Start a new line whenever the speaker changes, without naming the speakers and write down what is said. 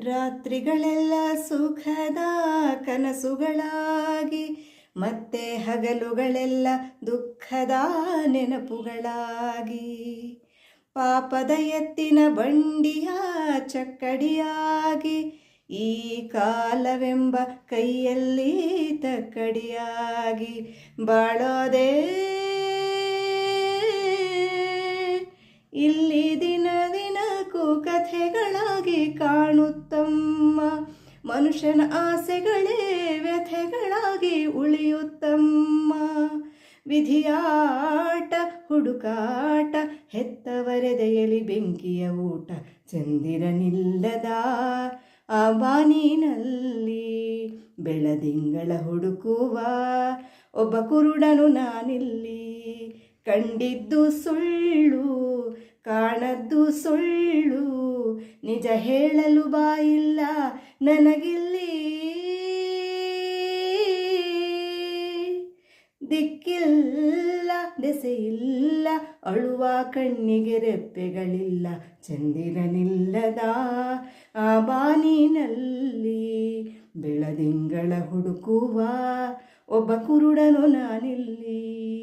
ರಾತ್ರಿಗಳೆಲ್ಲ ಸುಖದ ಕನಸುಗಳಾಗಿ ಮತ್ತೆ ಹಗಲುಗಳೆಲ್ಲ ದುಃಖದ ನೆನಪುಗಳಾಗಿ ಪಾಪದ ಎತ್ತಿನ ಬಂಡಿಯ ಚಕ್ಕಡಿಯಾಗಿ ಈ ಕಾಲವೆಂಬ ಕೈಯಲ್ಲಿ ತಕ್ಕಡಿಯಾಗಿ ಬಾಳೋದೇ ಇಲ್ಲಿ ದಿನ ದಿನಕ್ಕೂ ಕಥೆಗಳಾಗಿ ಕಾಣುತ್ತಮ್ಮ. ಮನುಷ್ಯನ ಆಸೆಗಳೇ ವ್ಯಥೆಗಳಾಗಿ ಉಳಿಯುತ್ತಮ್ಮ. ವಿಧಿಯಾಟ ಹುಡುಕಾಟ ಹೆತ್ತವರೆದೆಯಲಿ ಬೆಂಕಿಯ ಊಟ ಚಂದಿರನಿಲ್ಲದ ಆ ಬಾನಿನಲ್ಲಿ ಬೆಳದಿಂಗಳ ಹುಡುಕುವ ಒಬ್ಬ ಕುರುಡನು ನಾನಿಲ್ಲಿ. ಕಂಡಿದ್ದು ಸುಳ್ಳು ಕಾಣದ್ದು ಸುಳ್ಳು ನಿಜ ಹೇಳಲು ಬಾಯಿಲ್ಲ ನನಗಿಲ್ಲಿ. ದಿಕ್ಕಿಲ್ಲ ದೆಸೆಯಿಲ್ಲ ಅಳುವ ಕಣ್ಣಿಗೆ ರೆಪ್ಪೆಗಳಿಲ್ಲ ಚಂದಿರನಿಲ್ಲದ ಆ ಬಾನಿನಲ್ಲಿ ಬೆಳದಿಂಗಳ ಹುಡುಕುವ ಒಬ್ಬ ಕುರುಡನು ನಾನಿಲ್ಲಿ.